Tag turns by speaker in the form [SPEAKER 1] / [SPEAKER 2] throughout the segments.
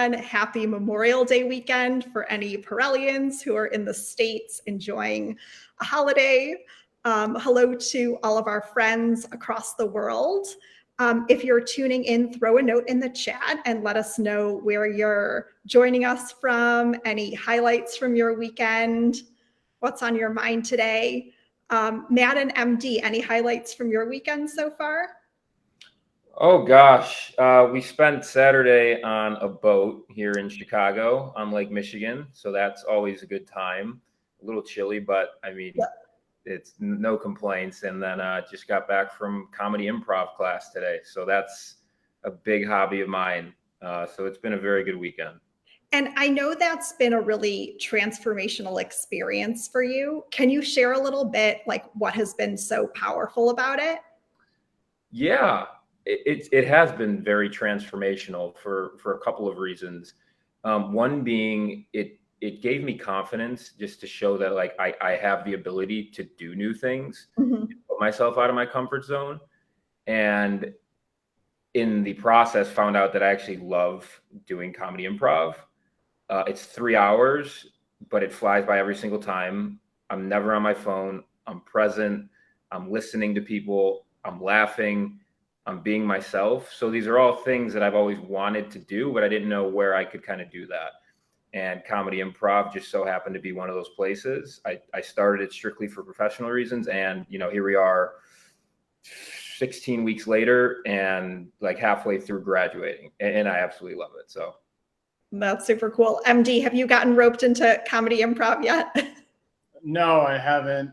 [SPEAKER 1] everyone. Happy Memorial Day weekend for any Perelians who are in the States enjoying a holiday. Hello to all of our friends across the world. If you're tuning in, throw a note in the chat and let us know where you're joining us from, any highlights from your weekend, what's on your mind today. Matt and MD, any highlights from your weekend so far?
[SPEAKER 2] Oh gosh, we spent Saturday on a boat here in Chicago on Lake Michigan, so that's always a good time. A little chilly, but I mean, it's no complaints. And then just got back from comedy improv class today, so that's a big hobby of mine. So it's been a very good weekend.
[SPEAKER 1] And I know that's been a really transformational experience for you. Can you share a little bit like what has been so powerful about it?
[SPEAKER 2] Yeah. It has been very transformational for a couple of reasons. One being it gave me confidence just to show that like I have the ability to do new things, put myself out of my comfort zone, and in the process found out that I actually love doing comedy improv. It's 3 hours, but it flies by every single time. I'm never on my phone. I'm present. I'm listening to people. I'm laughing. I'm being myself. So these are all things that I've always wanted to do, but I didn't know where I could kind of do that. And comedy improv just so happened to be one of those places. I started it strictly for professional reasons. And, you know, here we are 16 weeks later and like halfway through graduating. And I absolutely love it. So
[SPEAKER 1] that's super cool. MD, have you gotten roped into comedy improv yet?
[SPEAKER 3] No, I haven't,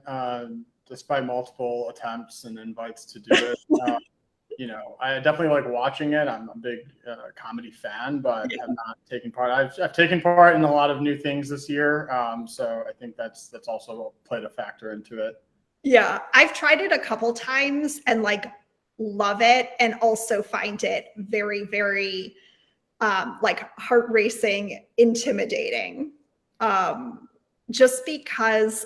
[SPEAKER 3] despite multiple attempts and invites to do it. You know, I definitely like watching it. I'm a big comedy fan, but have not taken part. I've taken part in a lot of new things this year, so I think that's also played a factor into it.
[SPEAKER 1] Yeah, I've tried it a couple times and like love it, and also find it very, very like heart racing, intimidating. Just because.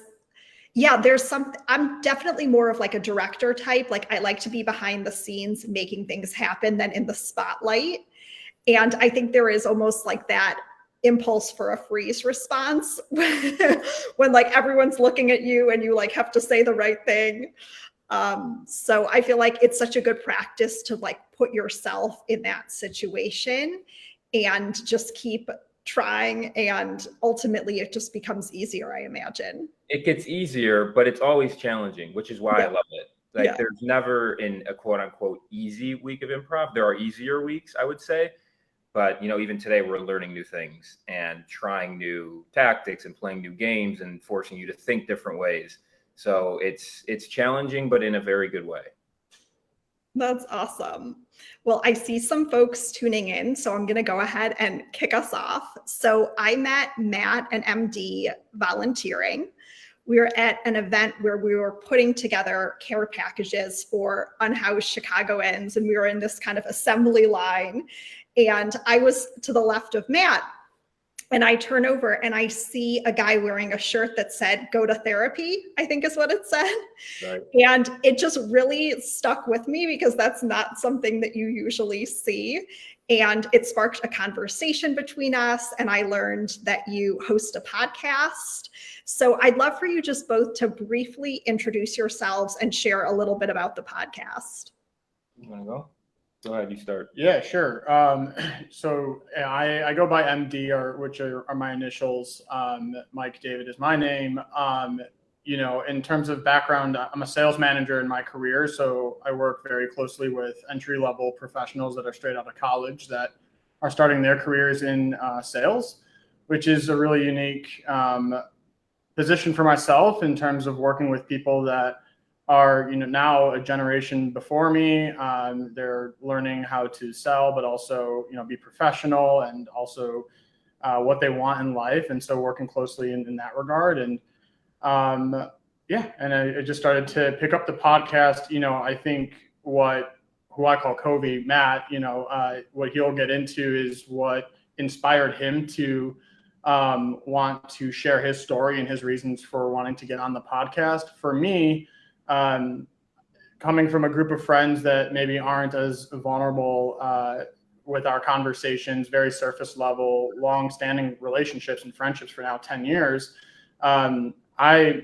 [SPEAKER 1] Yeah, there's something, I'm definitely more of like a director type. Like I like to be behind the scenes making things happen than in the spotlight. And I think there is almost like that impulse for a freeze response when like everyone's looking at you and you like have to say the right thing. So I feel like it's such a good practice to like put yourself in that situation and just keep trying, and ultimately it just becomes easier, I imagine.
[SPEAKER 2] it gets easier, but it's always challenging, which is why I love it. Like there's never in a quote unquote easy week of improv. There are easier weeks, I would say. But, you know, even today we're learning new things and trying new tactics and playing new games and forcing you to think different ways. So it's challenging, but in a very good way.
[SPEAKER 1] That's awesome. Well, I see some folks tuning in, so I'm going to go ahead and kick us off. So I met Matt and MD volunteering. We were at an event where we were putting together care packages for unhoused Chicagoans, and we were in this kind of assembly line. And I was to the left of Matt, and I turn over and I see a guy wearing a shirt that said, "Go to therapy," I think is what it said.
[SPEAKER 2] Right.
[SPEAKER 1] And it just really stuck with me because that's not something that you usually see. And it sparked a conversation between us. And I learned that you host a podcast. So I'd love for you just both to briefly introduce yourselves and share a little bit about the podcast.
[SPEAKER 2] You want to go? Go ahead, you start.
[SPEAKER 3] Yeah, sure. So I go by MD, which are my initials. Mike David is my name. You know, in terms of background, I'm a sales manager in my career. So I work very closely with entry-level professionals that are straight out of college that are starting their careers in sales, which is a really unique position for myself in terms of working with people that are, you know, now a generation before me. They're learning how to sell, but also, you know, be professional, and also what they want in life. And so working closely in that regard. And and I just started to pick up the podcast. You know, I think who I call Covey, Matt, you know, what he'll get into is what inspired him to want to share his story and his reasons for wanting to get on the podcast. For me, coming from a group of friends that maybe aren't as vulnerable with our conversations, very surface level, long-standing relationships and friendships for now 10 years. The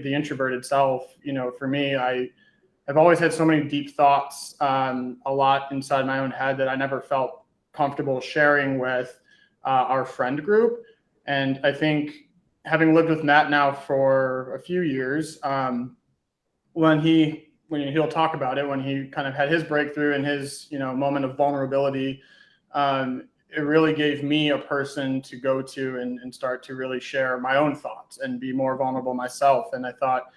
[SPEAKER 3] introverted self, for me, I've always had so many deep thoughts, a lot inside my own head that I never felt comfortable sharing with our friend group. And I think having lived with Matt now for a few years, when he'll talk about it, when he kind of had his breakthrough and his, moment of vulnerability, it really gave me a person to go to and start to really share my own thoughts and be more vulnerable myself. And I thought,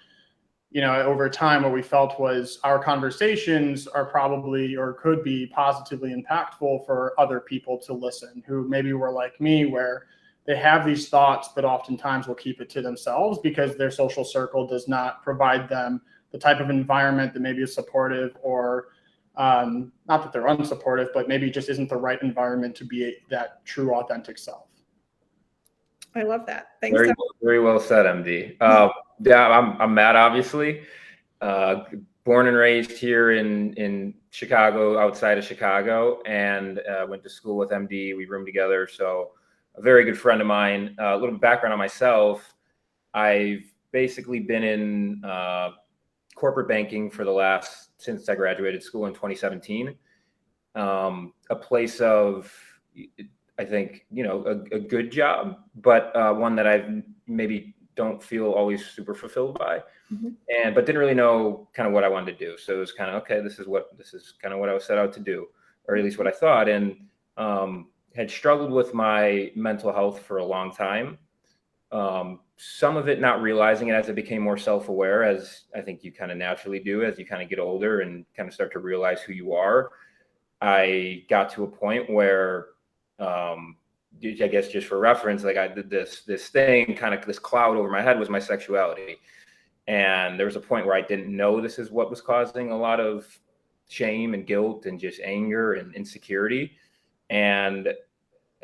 [SPEAKER 3] over time, what we felt was our conversations are probably or could be positively impactful for other people to listen who maybe were like me, where they have these thoughts, but oftentimes will keep it to themselves because their social circle does not provide them the type of environment that maybe is supportive, or not that they're unsupportive, but maybe just isn't the right environment to be that true, authentic self.
[SPEAKER 1] I love that. Thanks.
[SPEAKER 2] Very well said, MD. Yeah, I'm Matt, obviously. Born and raised here in Chicago, outside of Chicago, and went to school with MD. We roomed together, so a very good friend of mine. A little background on myself. I've basically been in corporate banking since I graduated school in 2017. A place of, I think, a good job, but one that I maybe don't feel always super fulfilled by, but didn't really know kind of what I wanted to do. So it was kind of, okay, this is kind of what I was set out to do, or at least what I thought. And had struggled with my mental health for a long time. Some of it not realizing it as I became more self-aware, as I think you kind of naturally do as you kind of get older and kind of start to realize who you are. I got to a point where, I guess just for reference, like I did this thing, kind of this cloud over my head was my sexuality. And there was a point where I didn't know this is what was causing a lot of shame and guilt and just anger and insecurity. And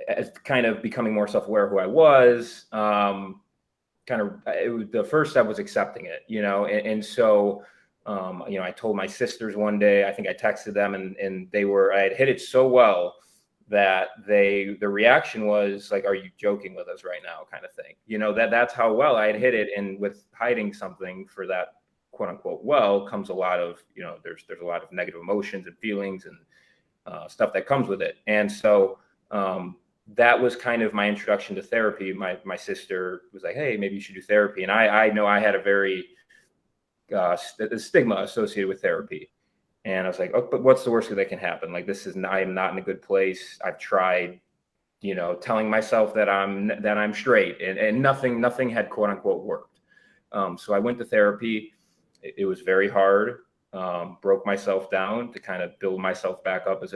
[SPEAKER 2] as kind of becoming more self-aware of who I was, the first step was accepting it, and so, I told my sisters one day, I think I texted them, and I had hit it so well that the reaction was like, "Are you joking with us right now?" kind of thing, that's how well I had hit it. And with hiding something for that quote unquote well comes a lot of, there's a lot of negative emotions and feelings and stuff that comes with it. And so, that was kind of my introduction to therapy. My sister was like, "Hey, maybe you should do therapy." And I know I had a very stigma associated with therapy. And I was like, "Oh, but what's the worst that can happen? Like, I am not in a good place. I've tried, telling myself that I'm straight, and nothing had quote unquote worked." So I went to therapy. It was very hard. Broke myself down to kind of build myself back up as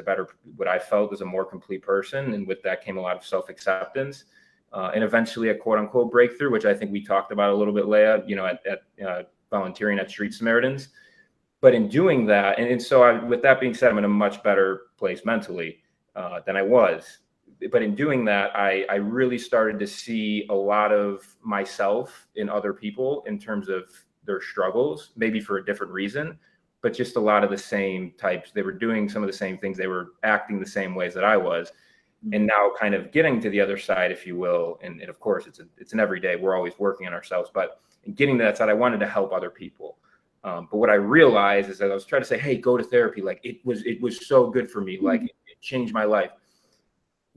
[SPEAKER 2] what I felt as a more complete person. And with that came a lot of self-acceptance, and eventually a quote unquote breakthrough, which I think we talked about a little bit, Leah, at volunteering at Street Samaritans. But in doing that, and so with that being said, I'm in a much better place mentally than I was. But in doing that, I really started to see a lot of myself in other people in terms of their struggles, maybe for a different reason, but just a lot of the same types. They were doing some of the same things. They were acting the same ways that I was. And now kind of getting to the other side, if you will. And of course, it's an everyday, we're always working on ourselves, but in getting to that side, I wanted to help other people. But what I realized is that I was trying to say, "Hey, go to therapy." Like it was so good for me. Like it changed my life.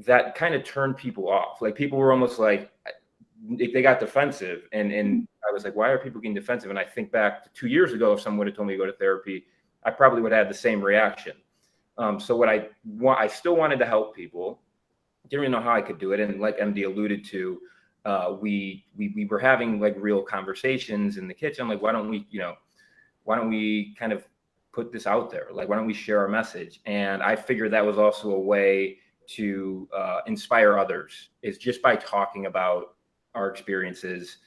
[SPEAKER 2] That kind of turned people off. Like people were almost like, they got defensive. And I was like, why are people getting defensive? And I think back to 2 years ago, if someone would have told me to go to therapy, I probably would have had the same reaction. So what I still wanted to help people. Didn't really know how I could do it. And like MD alluded to, we were having like real conversations in the kitchen. I'm like, why don't we kind of put this out there? Like, why don't we share our message? And I figured that was also a way to inspire others, is just by talking about our experiences,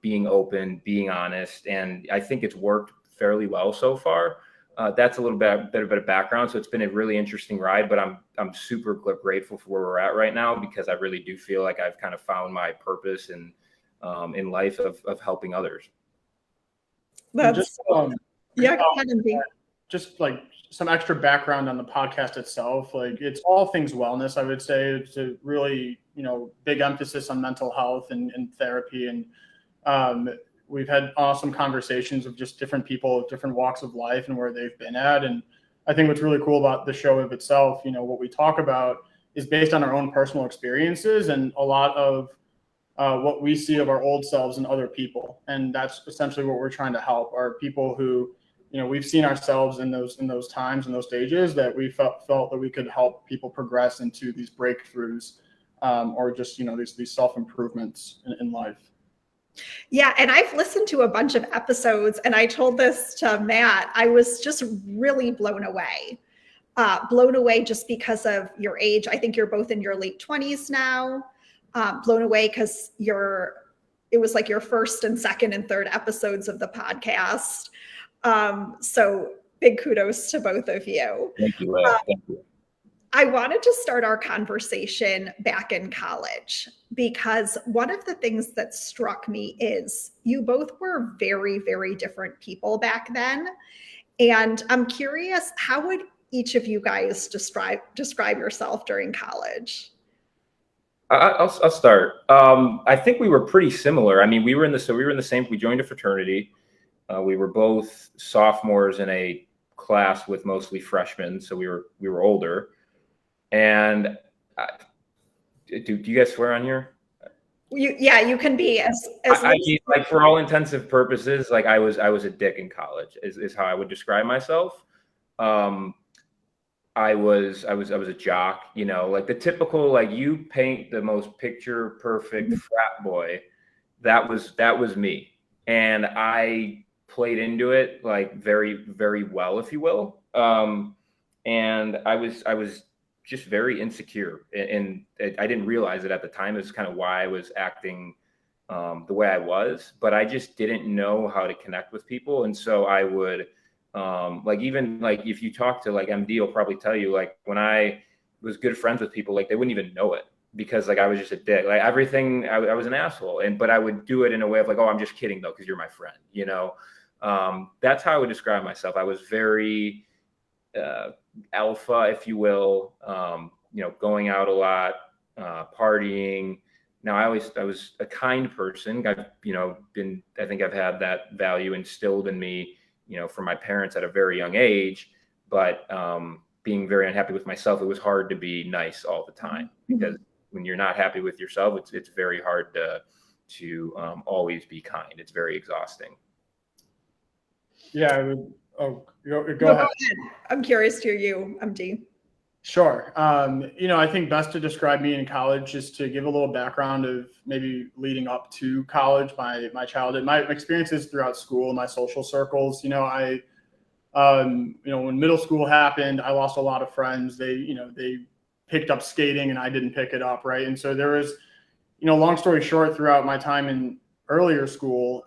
[SPEAKER 2] being open, being honest. And I think it's worked fairly well so far. That's a little bit of background. So it's been a really interesting ride, but I'm super grateful for where we're at right now, because I really do feel like I've kind of found my purpose in life of helping others.
[SPEAKER 1] That's
[SPEAKER 3] just,
[SPEAKER 1] yeah, go ahead, MD.
[SPEAKER 3] Just like some extra background on the podcast itself. Like, it's all things wellness, I would say. It's a really, big emphasis on mental health and therapy. And we've had awesome conversations with just different people of different walks of life and where they've been at. And I think what's really cool about the show of itself, what we talk about is based on our own personal experiences and a lot of what we see of our old selves in other people. And that's essentially what we're trying to help, are people who, we've seen ourselves in those times and those stages that we felt that we could help people progress into these breakthroughs, or just, these self-improvements in life.
[SPEAKER 1] Yeah. And I've listened to a bunch of episodes, and I told this to Matt, I was just really blown away just because of your age. I think you're both in your late 20s now. Blown away because it was like your first and second and third episodes of the podcast. So big kudos to both of you.
[SPEAKER 2] Thank you. Thank you.
[SPEAKER 1] I wanted to start our conversation back in college, because one of the things that struck me is you both were very, very different people back then. And I'm curious, how would each of you guys describe yourself during college?
[SPEAKER 2] I'll start. I think we were pretty similar. I mean, we were in the same. We joined a fraternity. We were both sophomores in a class with mostly freshmen, so we were older. And do you guys swear on here?
[SPEAKER 1] You can be as
[SPEAKER 2] I mean, like, for all intensive purposes, like I was a dick in college is how I would describe myself. I was a jock, like the typical, like, you paint the most picture perfect frat boy. That was me. And I played into it like very, very well, if you will. And I was just very insecure, and I didn't realize it at the time. It was kind of why I was acting the way I was, but I just didn't know how to connect with people. And so I would, like, even like if you talk to like MD, will probably tell you, like, when I was good friends with people, like, they wouldn't even know it, because like I was just a dick, like everything. I was an asshole, but I would do it in a way of like, oh, I'm just kidding though, because you're my friend, That's how I would describe myself. I was very alpha, if you will, going out a lot, partying. Now, I was a kind person. I think I've had that value instilled in me, from my parents at a very young age. But being very unhappy with myself, it was hard to be nice all the time, because when you're not happy with yourself, it's very hard to always be kind. It's very exhausting.
[SPEAKER 3] Yeah, I would. Oh, go ahead.
[SPEAKER 1] Go ahead. I'm curious to hear you, MD.
[SPEAKER 3] Sure. I think best to describe me in college is to give a little background of maybe leading up to college, my childhood, my experiences throughout school, my social circles. When middle school happened, I lost a lot of friends. They picked up skating and I didn't pick it up, right? And so there was, long story short, throughout my time in earlier school,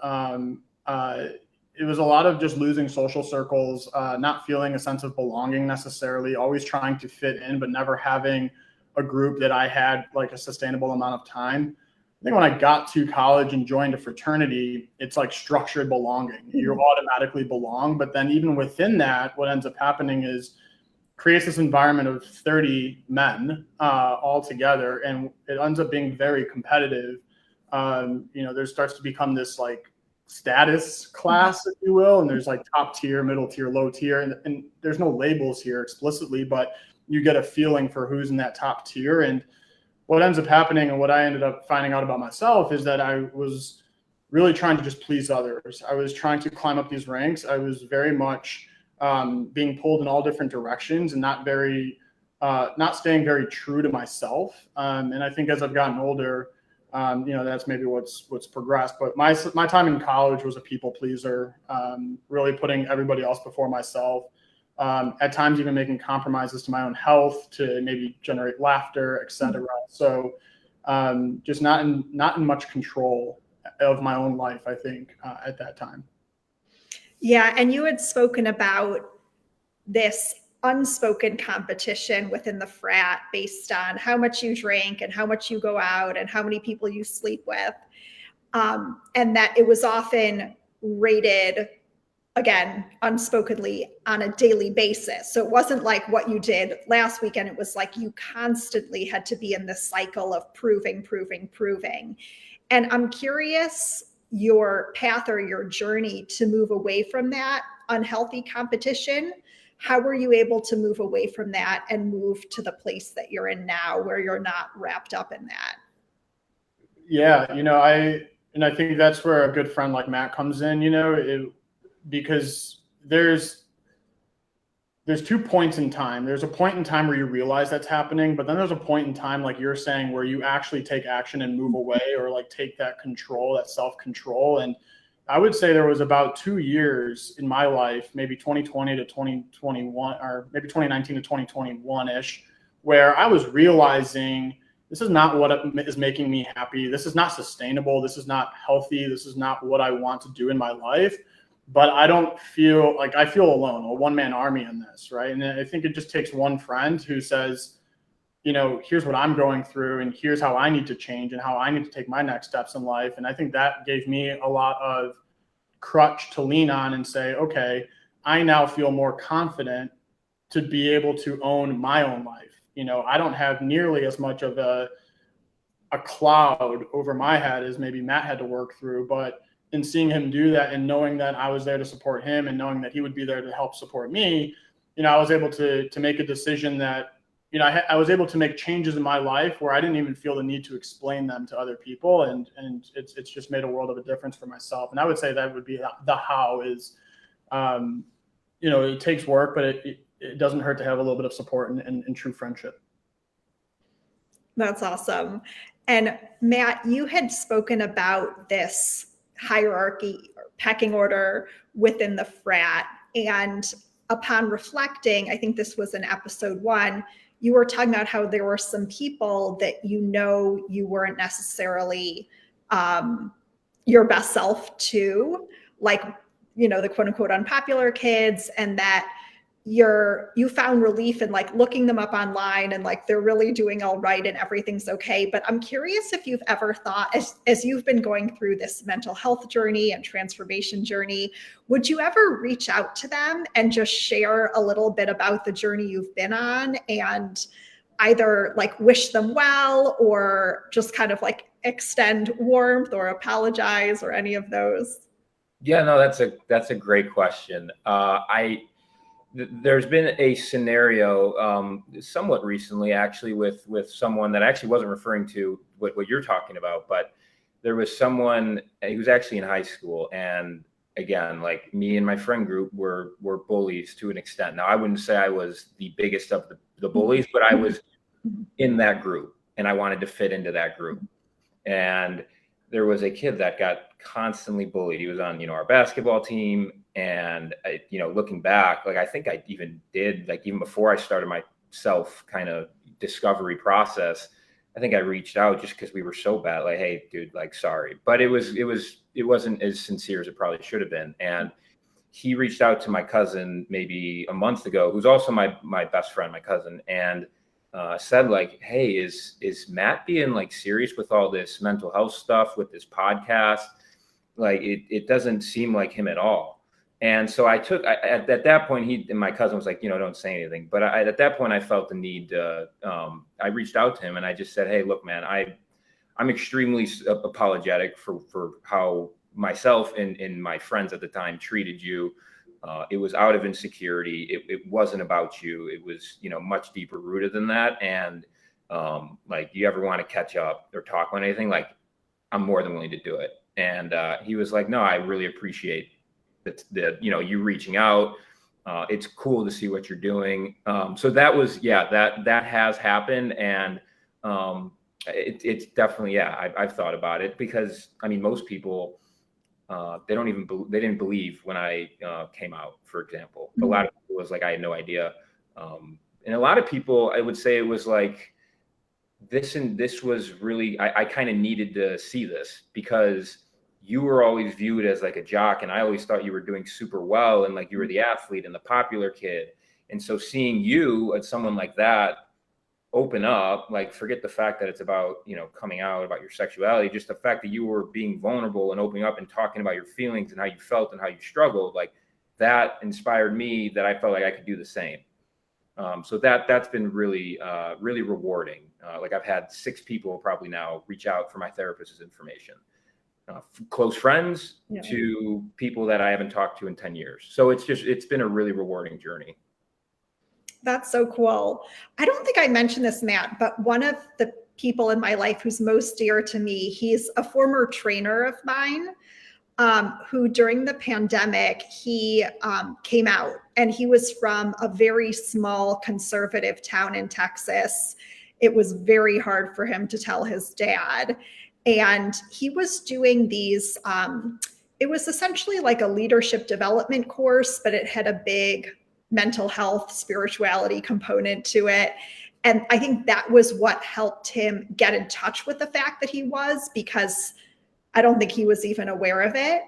[SPEAKER 3] it was a lot of just losing social circles, not feeling a sense of belonging necessarily, always trying to fit in, but never having a group that I had like a sustainable amount of time. I think when I got to college and joined a fraternity, it's like structured belonging. You automatically belong. But then even within that, what ends up happening is creates this environment of 30 men all together. And it ends up being very competitive. There starts to become this like status class, if you will, and there's like top tier, middle tier, low tier, and there's no labels here explicitly, but you get a feeling for who's in that top tier. And what ends up happening, and what I ended up finding out about myself, is that I was really trying to just please others. I was trying to climb up these ranks. I was very much being pulled in all different directions and not staying very true to myself. And I think as I've gotten older, that's maybe what's progressed. But my time in college was a people pleaser, really putting everybody else before myself. At times even making compromises to my own health to maybe generate laughter, etc. So just not in much control of my own life, I think, at that time.
[SPEAKER 1] Yeah, and you had spoken about this unspoken competition within the frat based on how much you drink and how much you go out and how many people you sleep with, and that it was often rated again, unspokenly on a daily basis. So it wasn't like what you did last weekend. It was like you constantly had to be in this cycle of proving. And I'm curious your path or your journey to move away from that unhealthy competition. How were you able to move away from that and move to the place that you're in now where you're not wrapped up in that?
[SPEAKER 3] Yeah, I think that's where a good friend like Matt comes in, because there's 2 points in time. There's a point in time where you realize that's happening, but then there's a point in time, like you're saying, where you actually take action and move away, or like take that control, that self-control. And I would say there was about 2 years in my life, maybe 2020 to 2021, or maybe 2019 to 2021-ish, where I was realizing this is not what is making me happy. This is not sustainable. This is not healthy. This is not what I want to do in my life. But I don't feel like I feel alone, a one-man army in this, right? And I think it just takes one friend who says, here's what I'm going through, and here's how I need to change and how I need to take my next steps in life. And I think that gave me a lot of crutch to lean on and say, okay, I now feel more confident to be able to own my own life. I don't have nearly as much of a cloud over my head as maybe Matt had to work through, but in seeing him do that and knowing that I was there to support him and knowing that he would be there to help support me, I was able to make a decision that, I was able to make changes in my life where I didn't even feel the need to explain them to other people. And it's just made a world of a difference for myself. And I would say that would be the how is, it takes work, but it doesn't hurt to have a little bit of support and true friendship.
[SPEAKER 1] That's awesome. And Matt, you had spoken about this hierarchy or pecking order within the frat. And upon reflecting, I think this was in episode 1, you were talking about how there were some people that you weren't necessarily your best self to, like, the quote unquote unpopular kids, and that you found relief in like looking them up online and like they're really doing all right and everything's okay. But I'm curious if you've ever thought, as you've been going through this mental health journey and transformation journey, would you ever reach out to them and just share a little bit about the journey you've been on and either like wish them well or just kind of like extend warmth or apologize or any of those?
[SPEAKER 2] Yeah, no, that's a great question. There's been a scenario somewhat recently, actually, with someone that I actually wasn't referring to what you're talking about, but there was someone who was actually in high school, and again, like me and my friend group were bullies to an extent. Now, I wouldn't say I was the biggest of the bullies, but I was in that group, and I wanted to fit into that group. And there was a kid that got constantly bullied. He was on, our basketball team. And, looking back, like, I think I even did, like, even before I started my self kind of discovery process, I think I reached out just because we were so bad. Like, hey, dude, like, sorry. But it wasn't as sincere as it probably should have been. And he reached out to my cousin maybe a month ago, who's also my best friend, my cousin, and said like, hey, is Matt being like serious with all this mental health stuff with this podcast? Like, it doesn't seem like him at all. And so at that point, my cousin was like, don't say anything. But at that point, I felt the need. I reached out to him and I just said, hey, look, man, I'm extremely apologetic for how myself and my friends at the time treated you. It was out of insecurity. It wasn't about you. It was, much deeper rooted than that. And like, you ever want to catch up or talk about anything, like, I'm more than willing to do it. And he was like, no, I really appreciate you reaching out. It's cool to see what you're doing. So that was, that has happened. And it's definitely, I've thought about it because most people, they didn't believe when I came out, for example. Mm-hmm. A lot of people was like, I had no idea. And a lot of people, I would say it was like, this was really, I kind of needed to see this because you were always viewed as like a jock. And I always thought you were doing super well. And like, you were the athlete and the popular kid. And so seeing you as someone like that open up, like, forget the fact that it's about, coming out about your sexuality, just the fact that you were being vulnerable and opening up and talking about your feelings and how you felt and how you struggled, like, that inspired me that I felt like I could do the same. So that's been really, really rewarding. Like I've had 6 people probably now reach out for my therapist's information, close friends to people that I haven't talked to in 10 years. So it's been a really rewarding journey.
[SPEAKER 1] That's so cool. I don't think I mentioned this, Matt, but one of the people in my life who's most dear to me, he's a former trainer of mine, who during the pandemic, he came out, and he was from a very small conservative town in Texas. It was very hard for him to tell his dad. And he was doing these, it was essentially like a leadership development course, but it had a big mental health, spirituality component to it. And I think that was what helped him get in touch with the fact that he was, because I don't think he was even aware of it,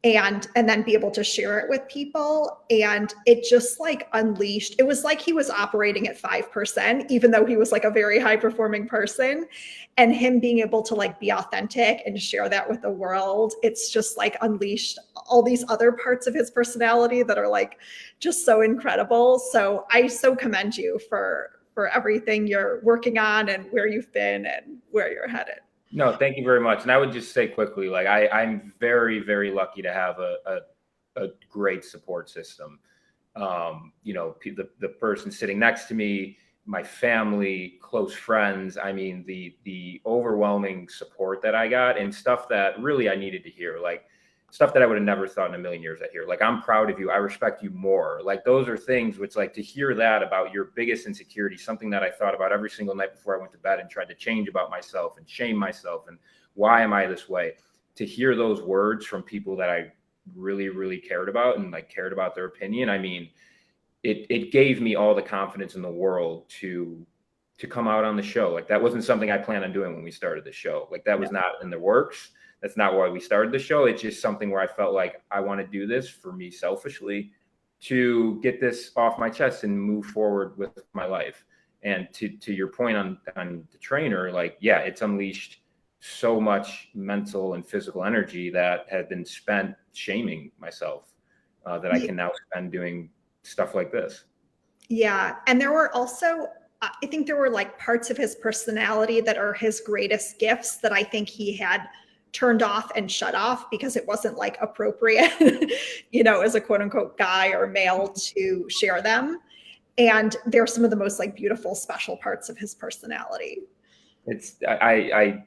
[SPEAKER 1] and then be able to share it with people. And it just like unleashed, it was like he was operating at 5%, even though he was like a very high performing person, and him being able to like be authentic and share that with the world. It's just like unleashed all these other parts of his personality that are like just so incredible. So I so commend you for everything you're working on and where you've been and where you're headed.
[SPEAKER 2] No, thank you very much. And I would just say quickly, like I'm very, very lucky to have a great support system. You know, the person sitting next to me, my family, close friends. I mean, the overwhelming support that I got, and stuff that really I needed to hear, like stuff that I would have never thought in a million years I'd hear. Like, I'm proud of you. I respect you more. Like, those are things which, like, to hear that about your biggest insecurity, something that I thought about every single night before I went to bed and tried to change about myself and shame myself and why am I this way, to hear those words from people that I really, really cared about and like cared about their opinion. I mean, it gave me all the confidence in the world to come out on the show. Like, that wasn't something I planned on doing when we started the show. Like, that was not in the works. That's not why we started the show. It's just something where I felt like I want to do this for me selfishly, to get this off my chest and move forward with my life. And to your point on the trainer, like, yeah, it's unleashed so much mental and physical energy that had been spent shaming myself, that I can now spend doing stuff like this.
[SPEAKER 1] Yeah. And there were also, I think there were like parts of his personality that are his greatest gifts that I think he had turned off and shut off because it wasn't like appropriate, you know, as a quote unquote guy or male to share them. And they're some of the most like beautiful, special parts of his personality.
[SPEAKER 2] It's, I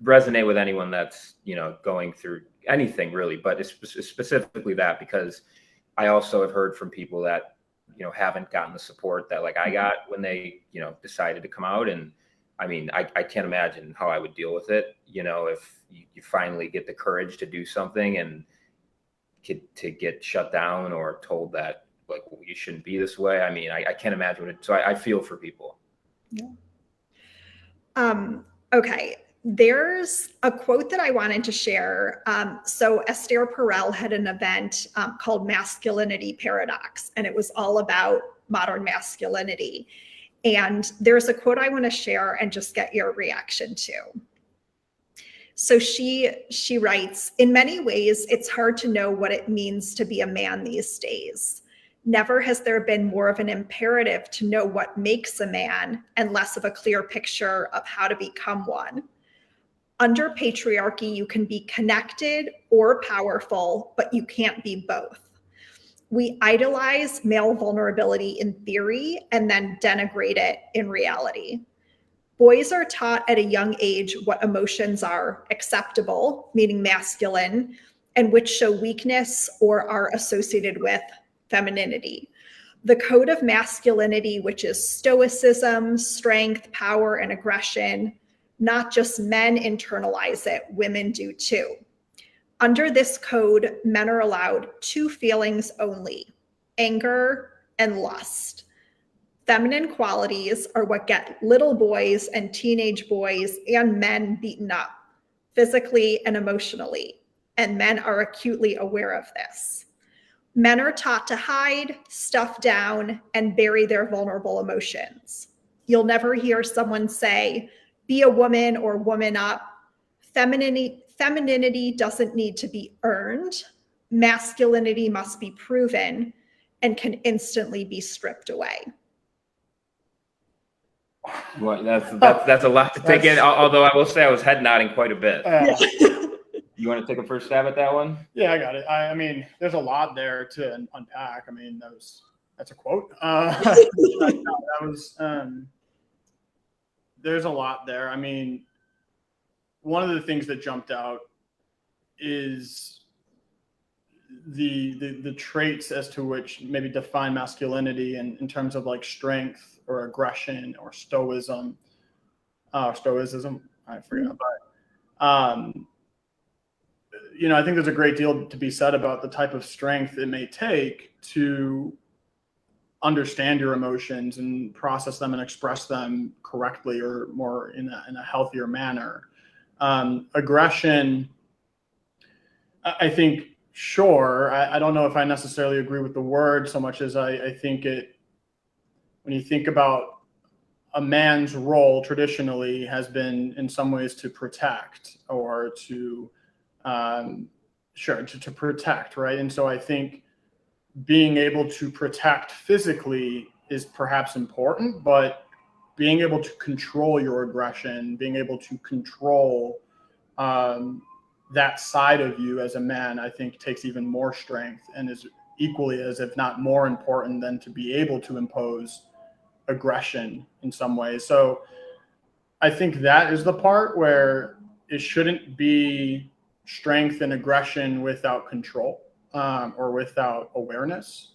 [SPEAKER 2] resonate with anyone that's, you know, going through anything really, but it's specifically that, because I also have heard from people that, you know, haven't gotten the support that like I got when they, you know, decided to come out. And I mean, I can't imagine how I would deal with it, you know, if you finally get the courage to do something and to get shut down or told that, like, well, you shouldn't be this way. I mean, I can't imagine what it, so I feel for people.
[SPEAKER 1] Yeah. Okay. There's a quote that I wanted to share. So Esther Perel had an event called Masculinity Paradox, and it was all about modern masculinity. And there's a quote I want to share and just get your reaction to. So she writes, "In many ways, it's hard to know what it means to be a man these days. Never has there been more of an imperative to know what makes a man and less of a clear picture of how to become one. Under patriarchy, you can be connected or powerful, but you can't be both. We idolize male vulnerability in theory and then denigrate it in reality. Boys are taught at a young age what emotions are acceptable, meaning masculine, and which show weakness or are associated with femininity. The code of masculinity, which is stoicism, strength, power, and aggression, not just men internalize it, women do too. Under this code, men are allowed 2 feelings only: anger and lust. Feminine qualities are what get little boys and teenage boys and men beaten up, physically and emotionally, and men are acutely aware of this. Men are taught to hide, stuff down, and bury their vulnerable emotions. You'll never hear someone say, be a woman or woman up. Femininity doesn't need to be earned. masculinity must be proven and can instantly be stripped away.
[SPEAKER 2] Well, that's a lot to take in. Although I will say I was head nodding quite a bit. You want to take a first stab at that one?
[SPEAKER 3] Yeah, I got it. I mean, there's a lot there to unpack. I mean, that's a quote. There's a lot there. I mean, one of the things that jumped out is the traits as to which maybe define masculinity in terms of like strength or aggression or stoicism. I forget. But I think there's a great deal to be said about the type of strength it may take to understand your emotions and process them and express them correctly or more in a healthier manner. Aggression, I think, sure. I don't know if I necessarily agree with the word so much as I think when you think about a man's role traditionally has been in some ways to protect or to protect, right? And so I think being able to protect physically is perhaps important, but being able to control your aggression, being able to control that side of you as a man, I think takes even more strength and is equally as if not more important than to be able to impose aggression in some ways. So I think that is the part where it shouldn't be strength and aggression without control or without awareness.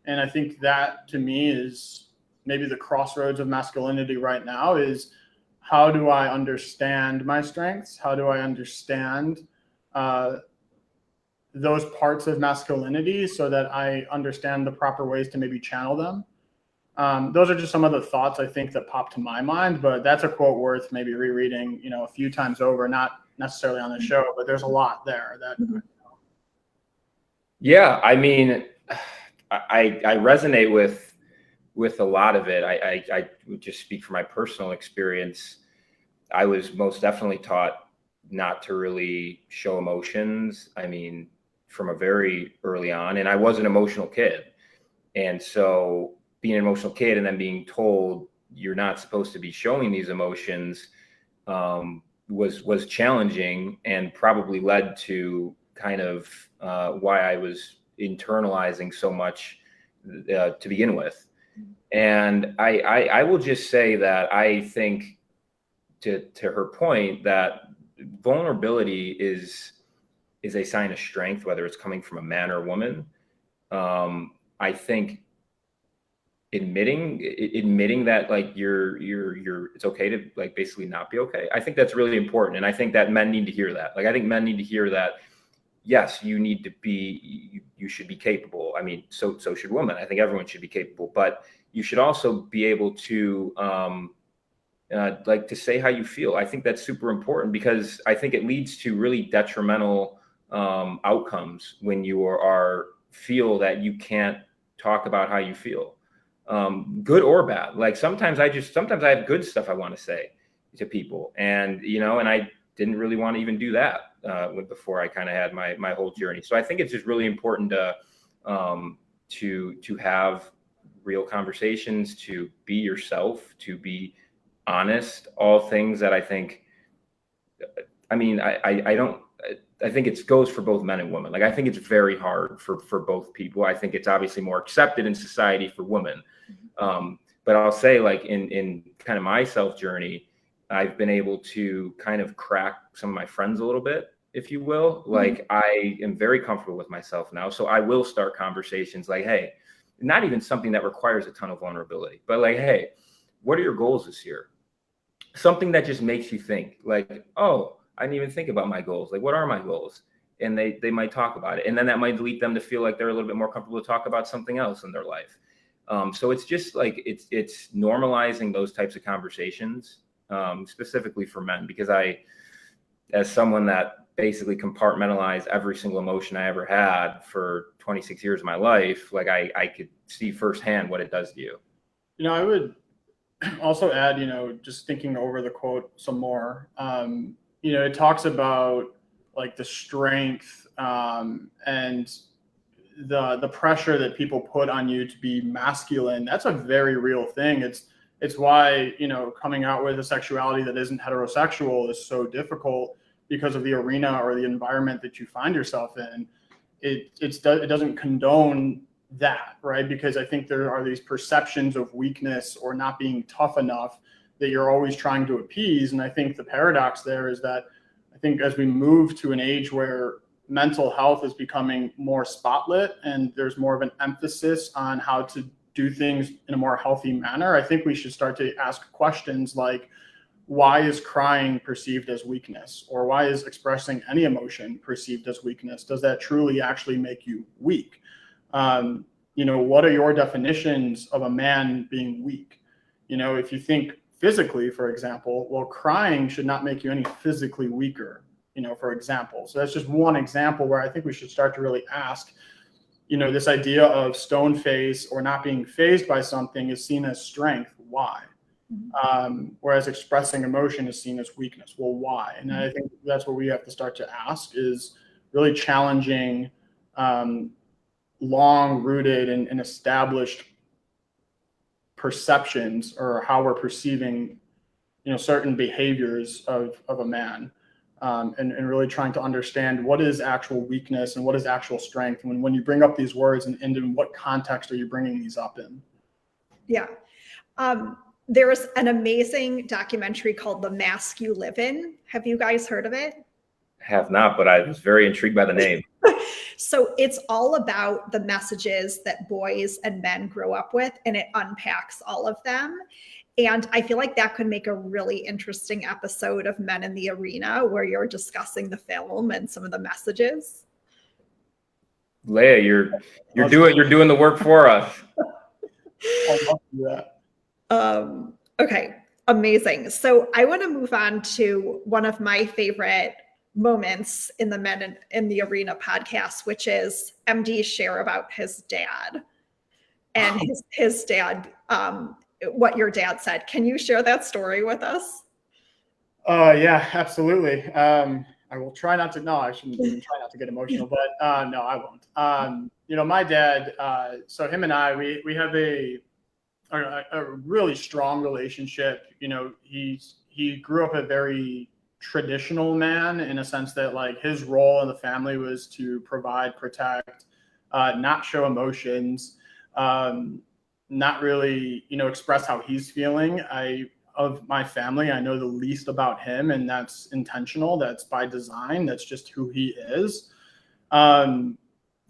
[SPEAKER 3] And I think that to me is maybe the crossroads of masculinity right now is how do I understand my strengths? How do I understand those parts of masculinity so that I understand the proper ways to maybe channel them? Those are just some of the thoughts I think that pop to my mind, but that's a quote worth maybe rereading, a few times over, not necessarily on the show, but there's a lot there that.
[SPEAKER 2] Yeah. I mean, I resonate with a lot of it. I would just speak from my personal experience. I was most definitely taught not to really show emotions. I mean, from a very early on, and I was an emotional kid. And so being an emotional kid and then being told you're not supposed to be showing these emotions was challenging and probably led to kind of why I was internalizing so much to begin with. And I will just say that I think to her point that vulnerability is a sign of strength, whether it's coming from a man or a woman. I think admitting that like you're it's okay to like basically not be okay. I think that's really important. And I think that men need to hear that. Like, I think men need to hear that, yes, you need to be, you should be capable. I mean, so should women. I think everyone should be capable, but you should also be able to like to say how you feel. I think that's super important because I think it leads to really detrimental outcomes when you feel that you can't talk about how you feel, good or bad. Like sometimes I have good stuff I want to say to people, and and I didn't really want to even do that before I kind of had my whole journey. So I think it's just really important to have real conversations, to be yourself, to be honest, all things that I think, I mean, I think it goes for both men and women. Like, I think it's very hard for both people. I think it's obviously more accepted in society for women. But I'll say, like, in kind of my self journey, I've been able to kind of crack some of my friends a little bit, if you will. Like, I am very comfortable with myself now. So I will start conversations like, hey, not even something that requires a ton of vulnerability, but like, hey, what are your goals this year? Something that just makes you think, like, oh, I didn't even think about my goals. Like, what are my goals? And they might talk about it. And then that might lead them to feel like they're a little bit more comfortable to talk about something else in their life. So it's just like, it's normalizing those types of conversations, specifically for men, because as someone that basically compartmentalized every single emotion I ever had for 26 years of my life, like I could see firsthand what it does to you.
[SPEAKER 3] I would also add, just thinking over the quote some more, it talks about like the strength and the pressure that people put on you to be masculine, that's a very real thing. It's why, you know, coming out with a sexuality that isn't heterosexual is so difficult, because of the arena or the environment that you find yourself in. It doesn't condone that, right? Because I think there are these perceptions of weakness or not being tough enough that you're always trying to appease. And I think the paradox there is that I think as we move to an age where mental health is becoming more spotlit and there's more of an emphasis on how to do things in a more healthy manner, I think we should start to ask questions like, why is crying perceived as weakness? Or why is expressing any emotion perceived as weakness? Does that truly actually make you weak? You know, what are your definitions of a man being weak? You know, if you think physically, for example, well, crying should not make you any physically weaker, you know, for example. So that's just one example where I think we should start to really ask, you know, this idea of stone face or not being fazed by something is seen as strength. Why? Whereas expressing emotion is seen as weakness. Well, why? And I think that's what we have to start to ask, is really challenging long-rooted and established perceptions, or how we're perceiving, you know, certain behaviors of a man, and really trying to understand what is actual weakness and what is actual strength. When you bring up these words, and in what context are you bringing these up in?
[SPEAKER 1] Yeah. There was an amazing documentary called The Mask You Live In. Have you guys heard of it?
[SPEAKER 2] Have not, but I was very intrigued by the name.
[SPEAKER 1] So it's all about the messages that boys and men grow up with, and it unpacks all of them. And I feel like that could make a really interesting episode of Men in the Arena, where you're discussing the film and some of the messages.
[SPEAKER 2] Leia, you're doing the work for us.
[SPEAKER 3] I'd love to do that.
[SPEAKER 1] Okay, amazing. So I want to move on to one of my favorite moments in the Men in the Arena podcast, which is MD's share about his dad and his dad, what your dad said. Can you share that story with us?
[SPEAKER 3] Yeah, absolutely. I will try not to. No, I shouldn't even try not to get emotional, but no, I won't. You know, my dad. So him and I, we have a really strong relationship. You know, he grew up a very traditional man, in a sense that, like, his role in the family was to provide, protect, not show emotions, not really, you know, express how he's feeling. Of my family, I know the least about him, and that's intentional. That's by design. That's just who he is. And,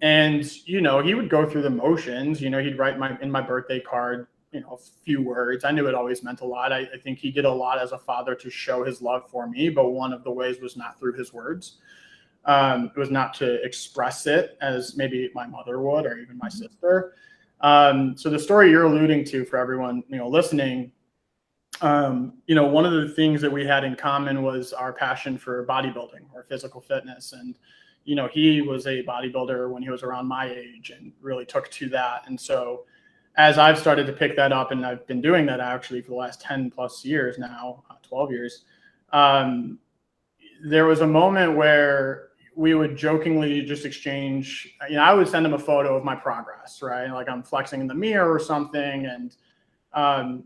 [SPEAKER 3] you know, he would go through the motions. You know, he'd write in my birthday card, you know, a few words. I knew it always meant a lot. I think he did a lot as a father to show his love for me, but one of the ways was not through his words. It was not to express it as maybe my mother would, or even my sister. So the story you're alluding to, for everyone, you know, listening, you know, one of the things that we had in common was our passion for bodybuilding or physical fitness. And, you know, he was a bodybuilder when he was around my age and really took to that. And so as I've started to pick that up, and I've been doing that actually for the last 10 plus years now, 12 years, there was a moment where we would jokingly just exchange, you know, I would send him a photo of my progress, right? Like I'm flexing in the mirror or something. And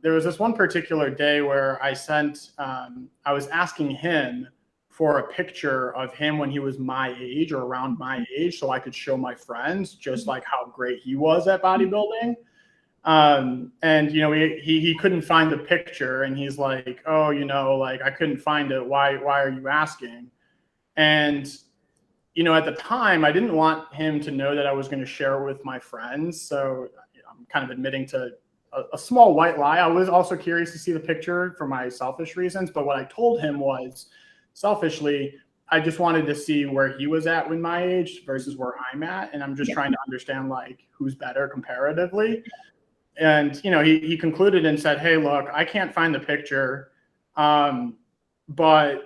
[SPEAKER 3] there was this one particular day where I was asking him for a picture of him when he was my age or around my age, so I could show my friends just like how great he was at bodybuilding. And, you know, he couldn't find the picture, and he's like, oh, you know, like I couldn't find it. Why are you asking? And, you know, at the time I didn't want him to know that I was going to share it with my friends. So, you know, I'm kind of admitting to a small white lie. I was also curious to see the picture for my selfish reasons. But what I told him was, selfishly, I just wanted to see where he was at with my age versus where I'm at. And I'm just trying to understand, like, who's better comparatively. And, you know, he concluded and said, hey, look, I can't find the picture. But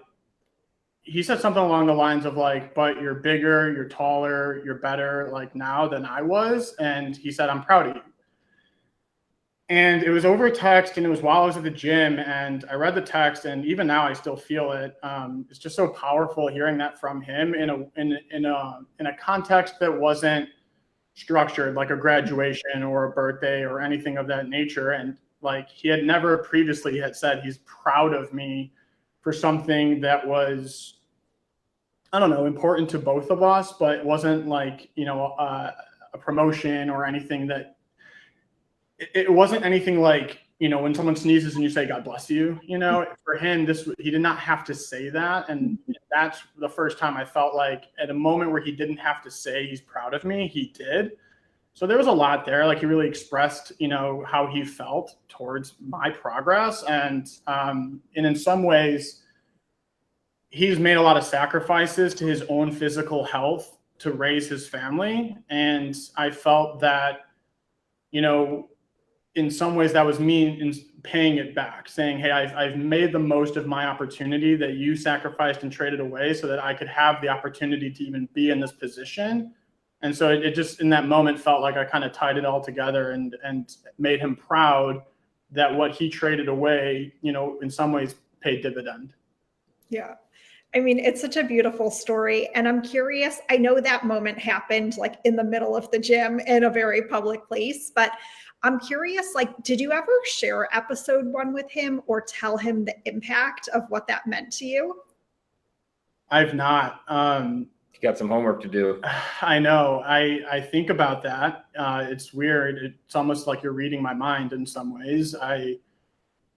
[SPEAKER 3] he said something along the lines of, like, but you're bigger, you're taller, you're better, like, now than I was. And he said, I'm proud of you. And it was over text, and it was while I was at the gym, and I read the text, and even now I still feel it. It's just so powerful hearing that from him in a context that wasn't structured, like a graduation or a birthday or anything of that nature. And like, he had never previously had said he's proud of me for something that was, I don't know, important to both of us, but it wasn't like, a promotion or anything that, it wasn't anything like, when someone sneezes and you say, God bless you, for him, he did not have to say that. And that's the first time I felt like at a moment where he didn't have to say he's proud of me, he did. So there was a lot there. Like, he really expressed, how he felt towards my progress. And in some ways, he's made a lot of sacrifices to his own physical health to raise his family. And I felt that, in some ways that was me in paying it back, saying, hey, I've made the most of my opportunity that you sacrificed and traded away so that I could have the opportunity to even be in this position. And so it just, in that moment, felt like I kind of tied it all together and made him proud that what he traded away, in some ways paid dividend.
[SPEAKER 1] Yeah. I mean, it's such a beautiful story. And I'm curious, I know that moment happened like in the middle of the gym in a very public place, but I'm curious, like, did you ever share episode 1 with him or tell him the impact of what that meant to you?
[SPEAKER 3] I've not.
[SPEAKER 2] You got some homework to do.
[SPEAKER 3] I know. I think about that. It's weird. It's almost like you're reading my mind in some ways.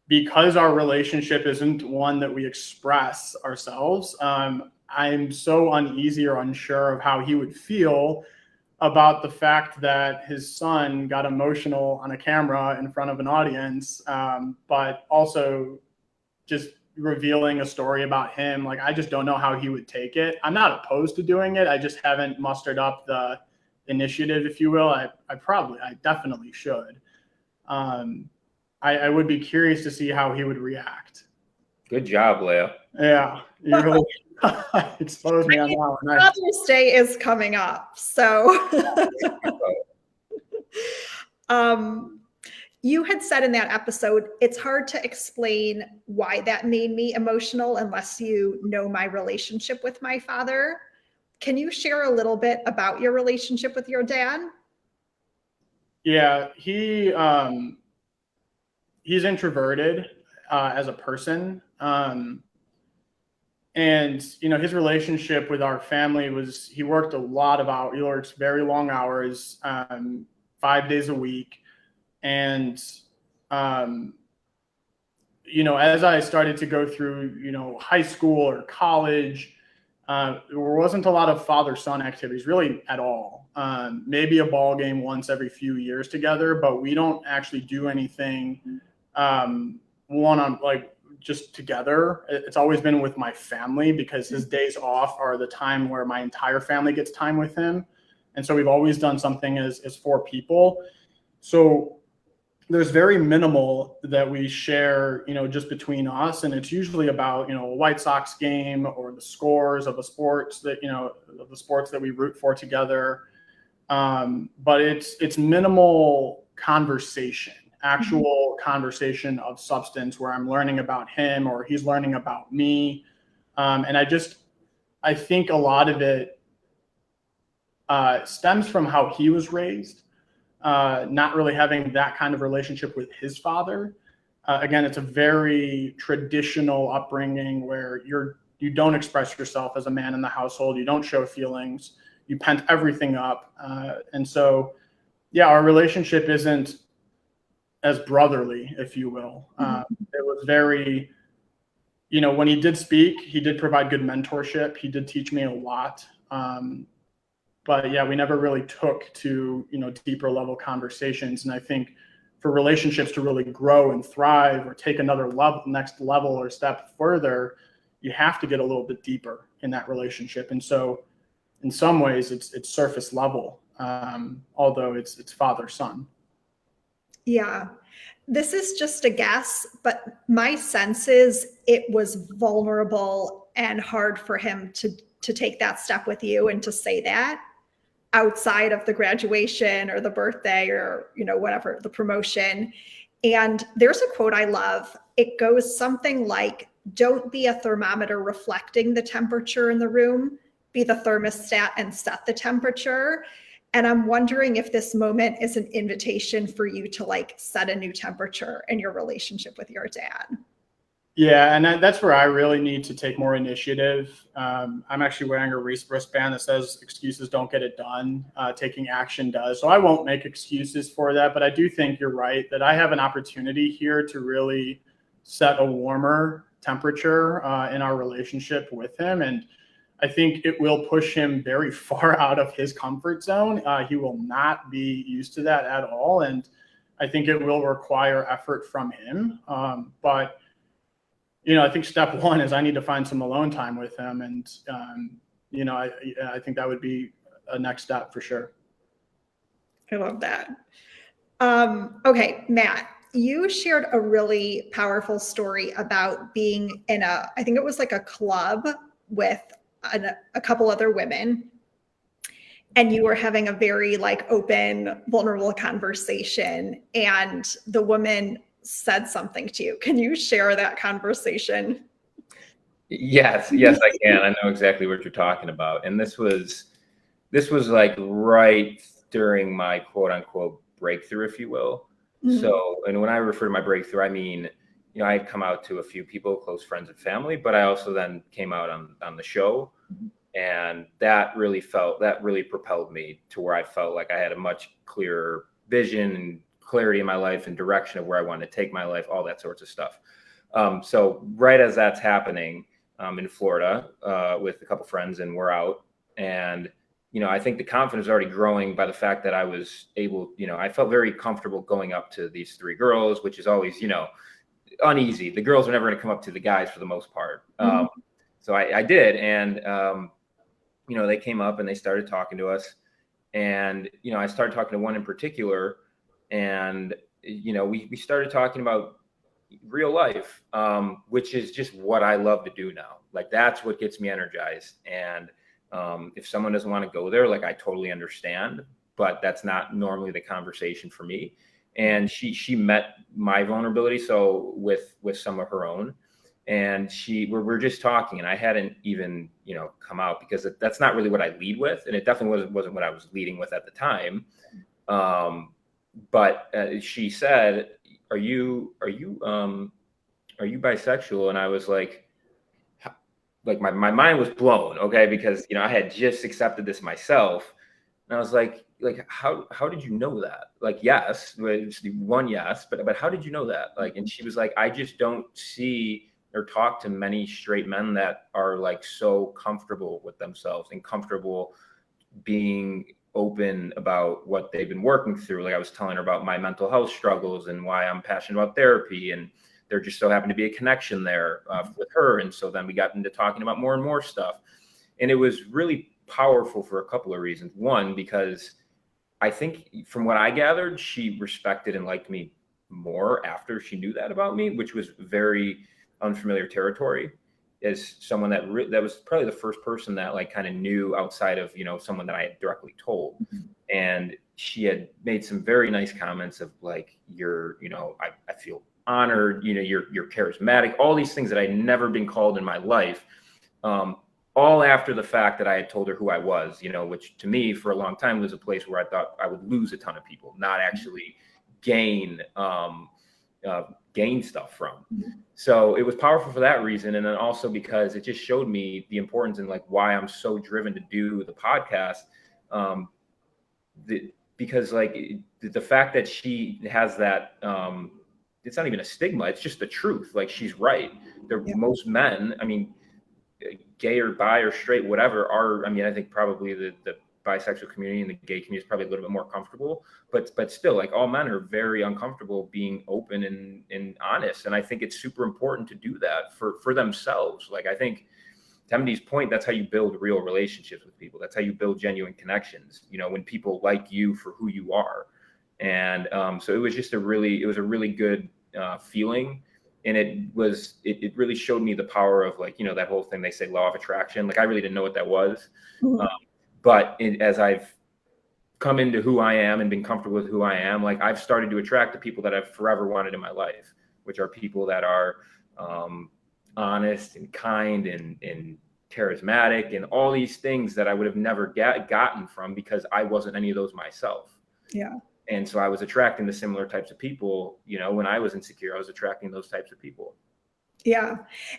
[SPEAKER 3] Because our relationship isn't one that we express ourselves, I'm so uneasy or unsure of how he would feel about the fact that his son got emotional on a camera in front of an audience, but also just revealing a story about him. Like, I just don't know how he would take it. I'm not opposed to doing it. I just haven't mustered up the initiative, if you will. I definitely should. I would be curious to see how he would react.
[SPEAKER 2] Good job, Leah.
[SPEAKER 3] Yeah, you really exposed me on that one.
[SPEAKER 1] Father's Day is coming up, so you had said in that episode, it's hard to explain why that made me emotional unless you know my relationship with my father. Can you share a little bit about your relationship with your dad?
[SPEAKER 3] Yeah, he's introverted as a person. And, his relationship with our family was, he worked a lot of hours. He works very long hours, 5 days a week. And, as I started to go through, high school or college, there wasn't a lot of father-son activities really at all. Maybe a ball game once every few years together, but we don't actually do anything just together. It's always been with my family because his days off are the time where my entire family gets time with him. And so we've always done something as 4 people. So there's very minimal that we share, just between us. And it's usually about, a White Sox game or the scores of the sports that we root for together. But it's minimal conversation, actual conversation of substance where I'm learning about him or he's learning about me. And I think a lot of it stems from how he was raised. Not really having that kind of relationship with his father. Again, it's a very traditional upbringing where you don't express yourself as a man in the household. You don't show feelings. You pent everything up. And so, yeah, our relationship isn't as brotherly, if you will. It was very, when he did speak, he did provide good mentorship. He did teach me a lot. But yeah, we never really took to, deeper level conversations. And I think for relationships to really grow and thrive or take another next level or step further, you have to get a little bit deeper in that relationship. And so in some ways it's surface level, although it's father-son.
[SPEAKER 1] Yeah, this is just a guess, but my sense is it was vulnerable and hard for him to take that step with you and to say that outside of the graduation or the birthday or, whatever, the promotion. And there's a quote I love. It goes something like, don't be a thermometer reflecting the temperature in the room, be the thermostat and set the temperature. And I'm wondering if this moment is an invitation for you to like set a new temperature in your relationship with your dad.
[SPEAKER 3] Yeah, and that's where I really need to take more initiative. I'm actually wearing a wristband that says excuses don't get it done. Taking action does. So I won't make excuses for that, but I do think you're right that I have an opportunity here to really set a warmer temperature in our relationship with him. And I think it will push him very far out of his comfort zone. He will not be used to that at all. And I think it will require effort from him. But I think step one is I need to find some alone time with him. And, I think that would be a next step for sure.
[SPEAKER 1] I love that. Okay, Matt, you shared a really powerful story about being in I think it was like a club with a couple other women. And you were having a very like open, vulnerable conversation. And the woman said something to you. Can you share that conversation?
[SPEAKER 2] Yes, I can. I know exactly what you're talking about. And this was like right during my quote unquote breakthrough, if you will. Mm-hmm. So, and when I refer to my breakthrough, I mean, I had come out to a few people, close friends and family, but I also then came out on the show. Mm-hmm. And that really propelled me to where I felt like I had a much clearer vision and clarity in my life and direction of where I wanted to take my life, all that sorts of stuff. So right as that's happening, in Florida with a couple friends, and we're out, and I think the confidence was already growing by the fact that I was able, I felt very comfortable going up to these three girls, which is always, uneasy. The girls are never going to come up to the guys for the most part. Mm-hmm. So I did, and they came up and they started talking to us, and I started talking to one in particular. And, we started talking about real life, which is just what I love to do now. Like, that's what gets me energized. And if someone doesn't want to go there, like, I totally understand, but that's not normally the conversation for me. And she met my vulnerability. So with some of her own, and we're just talking, and I hadn't even, come out, because that's not really what I lead with. And it definitely wasn't what I was leading with at the time. But she said, are you bisexual? And I was like my mind was blown. Okay. Because, I had just accepted this myself. And I was like, how did you know that? Like, yes, one, yes, but how did you know that? Like, and she was like, I just don't see or talk to many straight men that are like so comfortable with themselves and comfortable being open about what they've been working through. Like, I was telling her about my mental health struggles and why I'm passionate about therapy, and there just so happened to be a connection there with her. And so then we got into talking about more and more stuff, and it was really powerful for a couple of reasons. One, because I think from what I gathered, she respected and liked me more after she knew that about me, which was very unfamiliar territory, as someone that was probably the first person that like kind of knew outside of, someone that I had directly told. Mm-hmm. And she had made some very nice comments of like, I feel honored, you're charismatic, all these things that I'd never been called in my life. All after the fact that I had told her who I was, which to me for a long time was a place where I thought I would lose a ton of people, not actually gain stuff from. Mm-hmm. So it was powerful for that reason. And then also because it just showed me the importance and like why I'm so driven to do the podcast. Because like the fact that she has that, it's not even a stigma, it's just the truth. Like, she's right. Most men, I mean, gay or bi or straight, whatever, I think probably the bisexual community and the gay community is probably a little bit more comfortable, but still, like, all men are very uncomfortable being open and honest. And I think it's super important to do that for themselves. Like, I think to Emily's point, that's how you build real relationships with people. That's how you build genuine connections, when people like you for who you are. And so it was just a really good feeling. And it really showed me the power of like, that whole thing they say, law of attraction. Like, I really didn't know what that was. Mm-hmm. But as I've come into who I am and been comfortable with who I am, like I've started to attract the people that I've forever wanted in my life, which are people that are honest and kind and charismatic and all these things that I would have never gotten from, because I wasn't any of those myself.
[SPEAKER 1] Yeah.
[SPEAKER 2] And so I was attracting the similar types of people, when I was insecure, I was attracting those types of people.
[SPEAKER 1] Yeah.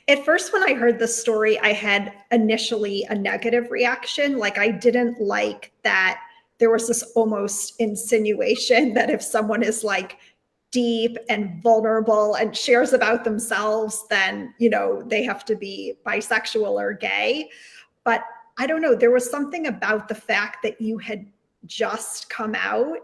[SPEAKER 1] At first, when I heard the story, I had initially a negative reaction. Like, I didn't like that there was this almost insinuation that if someone is like deep and vulnerable and shares about themselves, then, they have to be bisexual or gay. But I don't know, there was something about the fact that you had just come out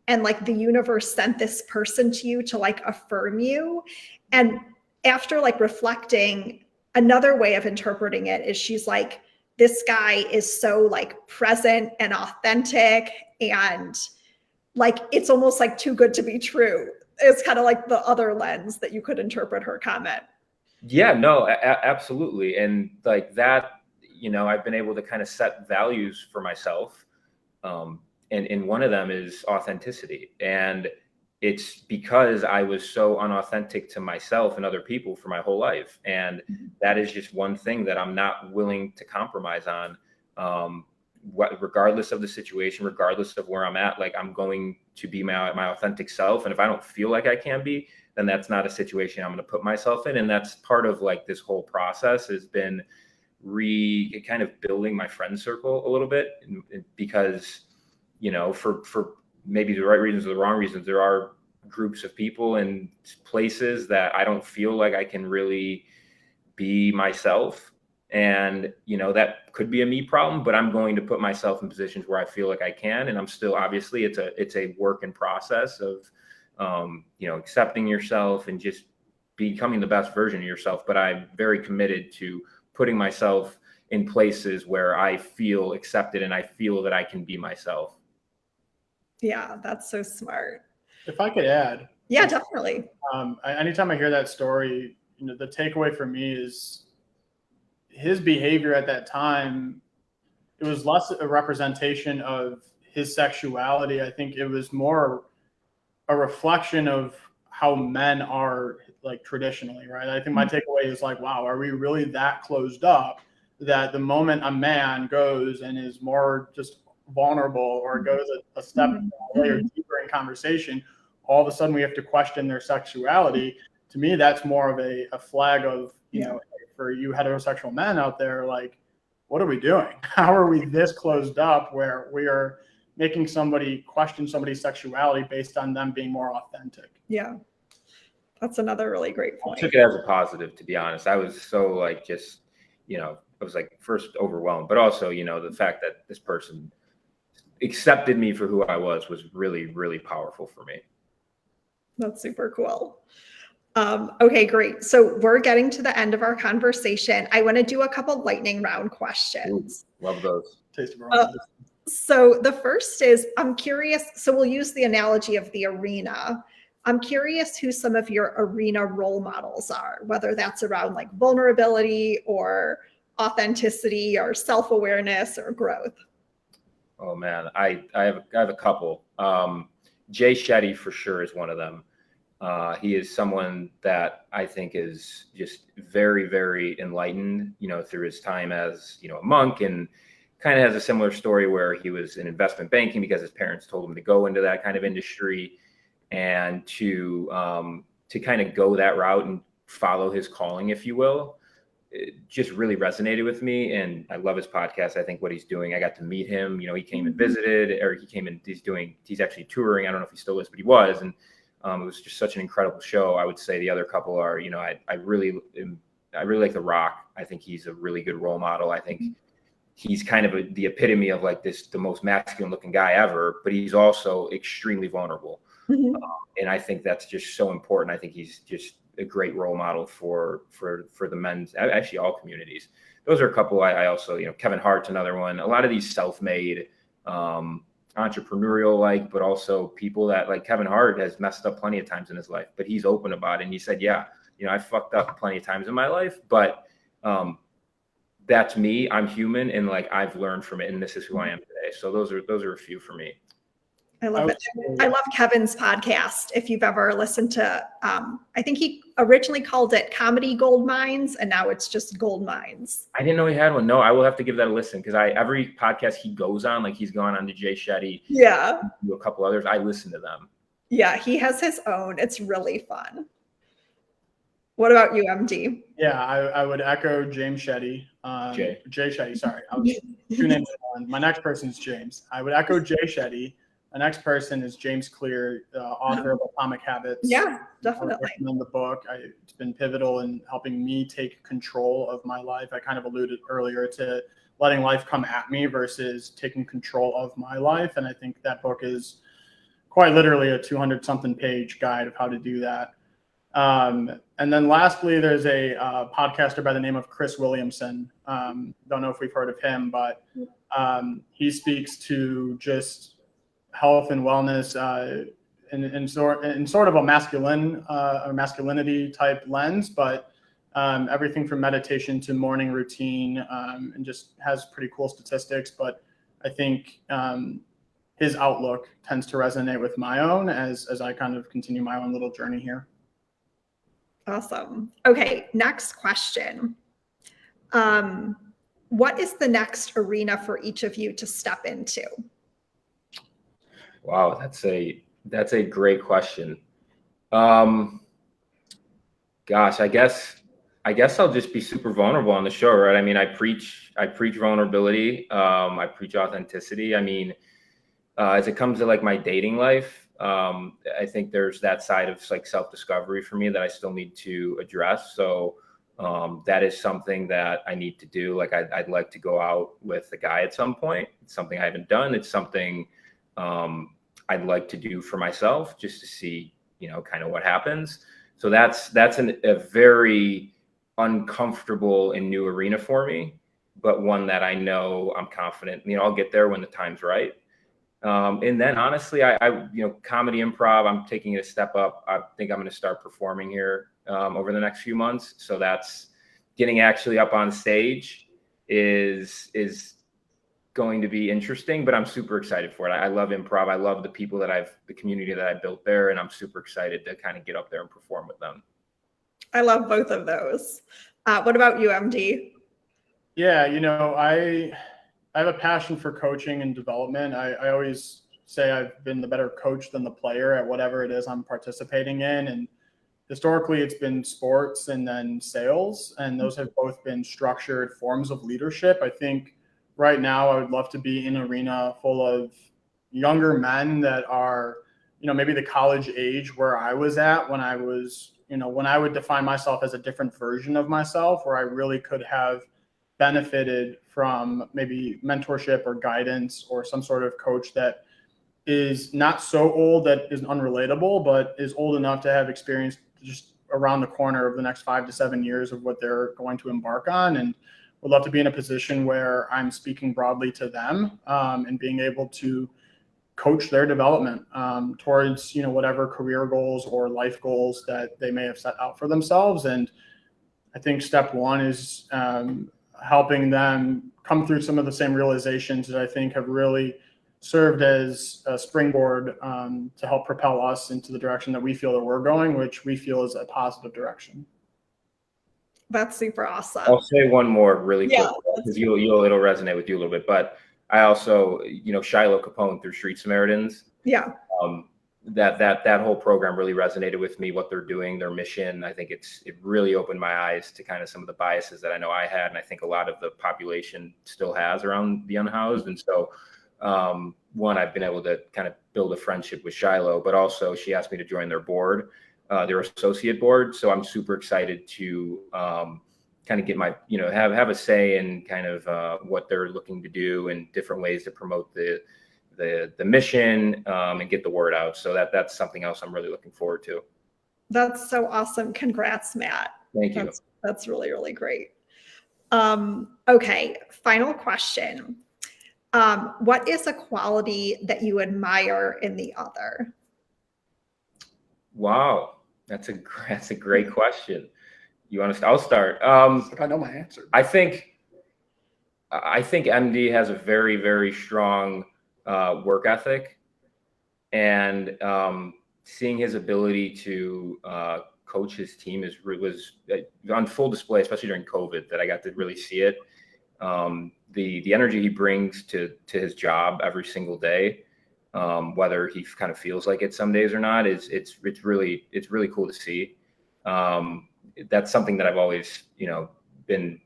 [SPEAKER 1] and like the universe sent this person to you to like affirm you. And after like reflecting, another way of interpreting it is she's like, this guy is so like present and authentic, and like it's almost like too good to be true. It's kind of like the other lens that you could interpret her comment.
[SPEAKER 2] Yeah, no, absolutely. And like that, I've been able to kind of set values for myself. And one of them is authenticity. And it's because I was so unauthentic to myself and other people for my whole life. And that is just one thing that I'm not willing to compromise on. Regardless of the situation, regardless of where I'm at, like I'm going to be my authentic self. And if I don't feel like I can be, then that's not a situation I'm going to put myself in. And that's part of like this whole process has been kind of building my friend circle a little bit, because, for maybe the right reasons or the wrong reasons, there are groups of people and places that I don't feel like I can really be myself. And, that could be a me problem, but I'm going to put myself in positions where I feel like I can. And I'm still, obviously it's a work in process of, accepting yourself and just becoming the best version of yourself. But I'm very committed to putting myself in places where I feel accepted and I feel that I can be myself.
[SPEAKER 1] Yeah, that's so smart.
[SPEAKER 3] If I could add.
[SPEAKER 1] Yeah, definitely.
[SPEAKER 3] Anytime I hear that story, the takeaway for me is his behavior at that time. It was less a representation of his sexuality. I think it was more a reflection of how men are like traditionally, right? I think my takeaway is like, wow, are we really that closed up that the moment a man goes and is more just vulnerable or goes a step layer deeper in conversation, all of a sudden we have to question their sexuality? To me, that's more of a flag of, for you heterosexual men out there, like, what are we doing? How are we this closed up where we are making somebody question somebody's sexuality based on them being more authentic?
[SPEAKER 1] Yeah. That's another really great point.
[SPEAKER 2] I took it as a positive, to be honest. I was so like, just, I was like first overwhelmed, but also, the fact that this person accepted me for who I was really, really powerful for me.
[SPEAKER 1] That's super cool. Okay, great. So we're getting to the end of our conversation. I want to do a couple lightning round questions.
[SPEAKER 2] Ooh, love those.
[SPEAKER 1] So the first is, I'm curious. So we'll use the analogy of the arena. I'm curious who some of your arena role models are, whether that's around like vulnerability or authenticity or self-awareness or growth.
[SPEAKER 2] Oh man, I have a couple. Jay Shetty for sure is one of them. He is someone that I think is just very, very enlightened, through his time as, a monk, and kind of has a similar story where he was in investment banking because his parents told him to go into that kind of industry, and to kind of go that route and follow his calling, if you will. It just really resonated with me, and I love his podcast. I think what he's doing, I got to meet him, he came and visited, or he came and he's actually touring. I don't know if he still is, but he was. And it was just such an incredible show. I would say the other couple are, I really like The Rock. I think he's a really good role model. I think he's kind of the epitome of like the most masculine looking guy ever, but he's also extremely vulnerable. And I think that's just so important. I think he's just a great role model for the men's, actually all communities. Those are a couple. I also, Kevin Hart's another one. A lot of these self-made, entrepreneurial, but also people that, like, Kevin Hart has messed up plenty of times in his life, but he's open about it. And he said, yeah, I fucked up plenty of times in my life, but that's me. I'm human, and like I've learned from it, and this is who I am today. So those are a few for me.
[SPEAKER 1] I love it. I love Kevin's podcast. If you've ever listened to, I think he originally called it Comedy Gold Mines, and now it's just Gold Mines.
[SPEAKER 2] I didn't know he had one. No, I will have to give that a listen, because every podcast he goes on, like he's gone on to Jay Shetty, a couple others, I listen to them.
[SPEAKER 1] Yeah, he has his own. It's really fun. What about you, MD?
[SPEAKER 3] Yeah, I would echo James Shetty. Jay Shetty, sorry. I was two names in one. My next person is James. I would echo Jay Shetty. The next person is James Clear, author of Atomic Habits.
[SPEAKER 1] Yeah, definitely.
[SPEAKER 3] I recommend the book. It's been pivotal in helping me take control of my life. I kind of alluded earlier to letting life come at me versus taking control of my life. And I think that book is quite literally a 200-something page guide of how to do that. And then lastly, there's a podcaster by the name of Chris Williamson. Don't know if we've heard of him, but he speaks to just health and wellness in sort of a masculine or masculinity type lens, but everything from meditation to morning routine, and just has pretty cool statistics. But I think his outlook tends to resonate with my own as I kind of continue my own little journey here.
[SPEAKER 1] Awesome. Okay, next question. What is the next arena for each of you to step into?
[SPEAKER 2] Wow, that's a great question. Gosh, I guess I'll just be super vulnerable on the show, right? I mean, I preach vulnerability. I preach authenticity. I mean, as it comes to like my dating life, I think there's that side of like self-discovery for me that I still need to address. So that is something that I need to do. Like I'd like to go out with a guy at some point. It's something I haven't done. It's something I'd like to do for myself, just to see, kind of what happens. So that's a very uncomfortable and new arena for me, but one that I know I'm confident, I'll get there when the time's right. And then honestly, I comedy improv, I'm taking it a step up. I think I'm going to start performing here over the next few months. So that's getting actually up on stage is going to be interesting, but I'm super excited for it. I love improv. I love the people the community that I built there, and I'm super excited to kind of get up there and perform with them.
[SPEAKER 1] I love both of those. What about you, MD?
[SPEAKER 3] Yeah, I have a passion for coaching and development. I always say I've been the better coach than the player at whatever it is I'm participating in. And historically, it's been sports and then sales, and those have both been structured forms of leadership. I think right now I would love to be in an arena full of younger men that are, maybe the college age where I was at when I was, when I would define myself as a different version of myself, where I really could have benefited from maybe mentorship or guidance or some sort of coach that is not so old that is unrelatable, but is old enough to have experience just around the corner of the next 5 to 7 years of what they're going to embark on. And would love to be in a position where I'm speaking broadly to them, and being able to coach their development towards, whatever career goals or life goals that they may have set out for themselves. And I think step one is helping them come through some of the same realizations that I think have really served as a springboard to help propel us into the direction that we feel that we're going, which we feel is a positive direction.
[SPEAKER 1] That's super awesome.
[SPEAKER 2] I'll say one more really quick, because it'll resonate with you a little bit. But I also, Shiloh Capone through Street Samaritans.
[SPEAKER 1] Yeah.
[SPEAKER 2] That whole program really resonated with me, what they're doing, their mission. I think it really opened my eyes to kind of some of the biases that I know I had, and I think a lot of the population still has around the unhoused. And so one, I've been able to kind of build a friendship with Shiloh, but also she asked me to join their board, their associate board. So I'm super excited to kind of get my, have a say in kind of what they're looking to do and different ways to promote the mission and get the word out. So that's something else I'm really looking forward to.
[SPEAKER 1] That's so awesome. Congrats, Matt.
[SPEAKER 2] Thank you.
[SPEAKER 1] That's really, really great. Okay. Final question. What is a quality that you admire in the other?
[SPEAKER 2] Wow. That's a great question. You want to? I'll start.
[SPEAKER 4] I know my answer.
[SPEAKER 2] I think MD has a very, very strong work ethic. And seeing his ability to coach his team was on full display, especially during COVID, that I got to really see it. The energy he brings to his job every single day, whether he kind of feels like it some days or not, it's really cool to see. That's something that I've always, been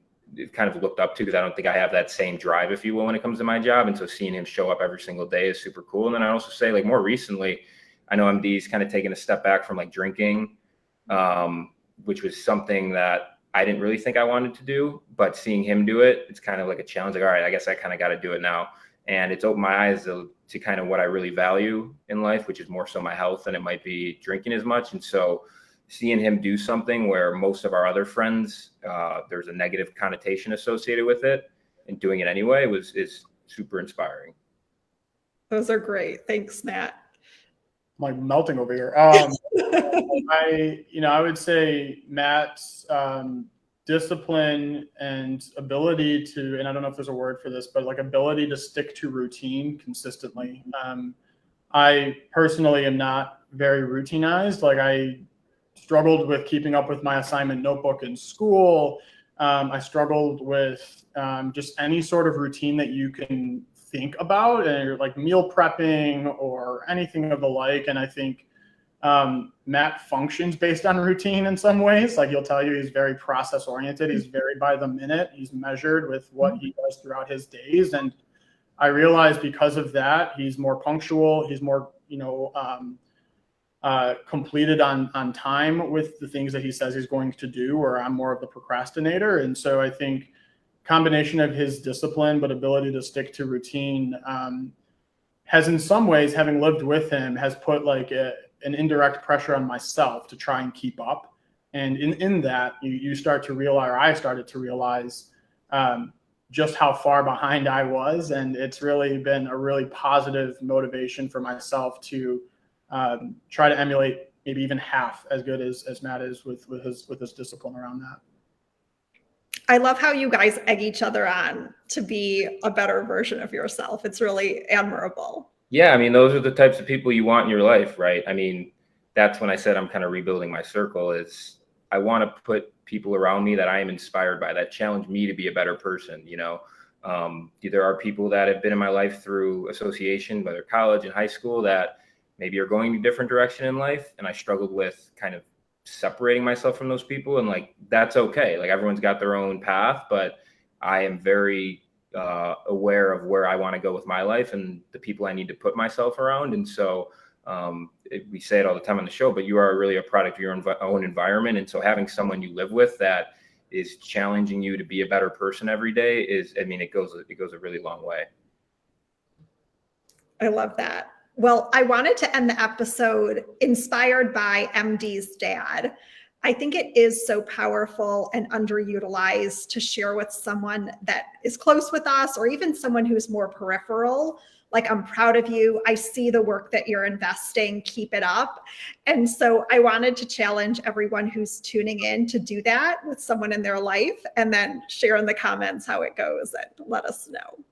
[SPEAKER 2] kind of looked up to, because I don't think I have that same drive, if you will, when it comes to my job. And so seeing him show up every single day is super cool. And then I also say, like, more recently, I know MD's kind of taken a step back from like drinking, which was something that I didn't really think I wanted to do, but seeing him do it, it's kind of like a challenge. Like, all right, I guess I kind of got to do it now. And it's opened my eyes to kind of what I really value in life, which is more so my health than it might be drinking as much. And so seeing him do something where most of our other friends, there's a negative connotation associated with it, and doing it anyway is super inspiring.
[SPEAKER 1] Those are great. Thanks, Matt.
[SPEAKER 3] I'm like melting over here. I would say Matt's discipline and ability to, and I don't know if there's a word for this, but like ability to stick to routine consistently. I personally am not very routinized. Like, I struggled with keeping up with my assignment notebook in school. I struggled with just any sort of routine that you can think about, and like meal prepping or anything of the like. And I think Matt functions based on routine in some ways. Like, he'll tell you he's very process oriented. He's very by the minute. He's measured with what he does throughout his days. And I realized because of that, he's more punctual. He's more, completed on time with the things that he says he's going to do, where I'm more of the procrastinator. And so I think combination of his discipline but ability to stick to routine has, in some ways, having lived with him, has put like an indirect pressure on myself to try and keep up. And in that, you start to realize, or I started to realize, just how far behind I was. And it's really been a really positive motivation for myself to try to emulate maybe even half as good as Matt is with his discipline around that.
[SPEAKER 1] I love how you guys egg each other on to be a better version of yourself. It's really admirable.
[SPEAKER 2] Yeah, I mean, those are the types of people you want in your life, right? I mean, that's when I said I'm kind of rebuilding my circle. Is I want to put people around me that I am inspired by, that challenge me to be a better person. There are people that have been in my life through association, whether college and high school, that maybe are going a different direction in life. And I struggled with kind of separating myself from those people. And like, that's okay. Like, everyone's got their own path, but I am very aware of where I want to go with my life and the people I need to put myself around. And so we say it all the time on the show, but you are really a product of your own environment. And so having someone you live with that is challenging you to be a better person every day it goes a really long way.
[SPEAKER 1] I love that. Well, I wanted to end the episode inspired by MD's dad. I think it is so powerful and underutilized to share with someone that is close with us, or even someone who's more peripheral. Like, I'm proud of you. I see the work that you're investing. Keep it up. And so I wanted to challenge everyone who's tuning in to do that with someone in their life, and then share in the comments how it goes and let us know.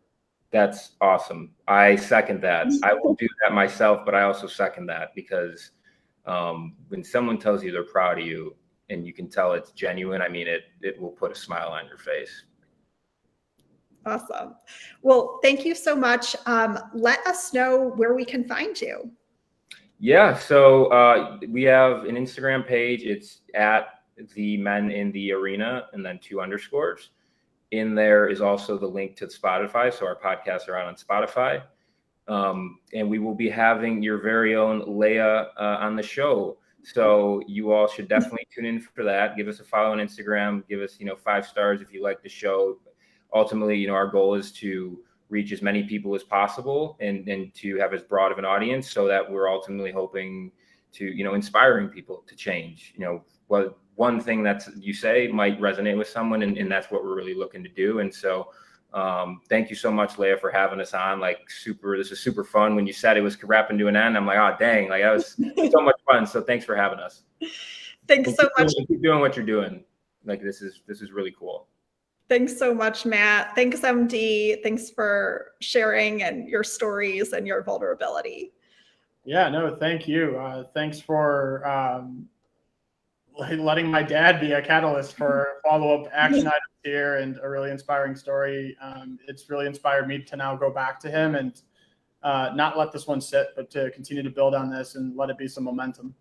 [SPEAKER 2] That's awesome. I second that. I will do that myself, but I also second that, because when someone tells you they're proud of you and you can tell it's genuine, I mean, it will put a smile on your face.
[SPEAKER 1] Awesome. Well, thank you so much. Let us know where we can find you.
[SPEAKER 2] Yeah. So we have an Instagram page. It's at the Men in the Arena, and then 2 underscores. In there is also the link to Spotify. So our podcasts are out on Spotify. And we will be having your very own Leah on the show. So you all should definitely tune in for that. Give us a follow on Instagram. Give us, 5 stars if you like the show. Ultimately, our goal is to reach as many people as possible and to have as broad of an audience, so that we're ultimately hoping to, inspiring people to change. One thing that you say might resonate with someone, and that's what we're really looking to do. And so thank you so much, Leah, for having us on. This is super fun. When you said it was wrapping to an end, I'm like, oh, dang, that was so much fun. So thanks for having us.
[SPEAKER 1] Thanks so much.
[SPEAKER 2] Keep doing what you're doing. This is really cool.
[SPEAKER 1] Thanks so much, Matt. Thanks, MD. Thanks for sharing and your stories and your vulnerability.
[SPEAKER 3] Yeah, no, thank you. Thanks for letting my dad be a catalyst for follow-up action items here, and a really inspiring story. It's really inspired me to now go back to him and not let this one sit, but to continue to build on this and let it be some momentum.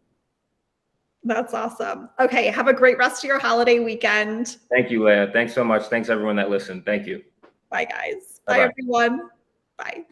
[SPEAKER 1] That's awesome. Okay, have a great rest of your holiday weekend.
[SPEAKER 2] Thank you, Leah. Thanks so much. Thanks everyone that listened. Thank you.
[SPEAKER 1] Bye, guys.
[SPEAKER 2] Bye-bye.
[SPEAKER 1] Bye, everyone. Bye.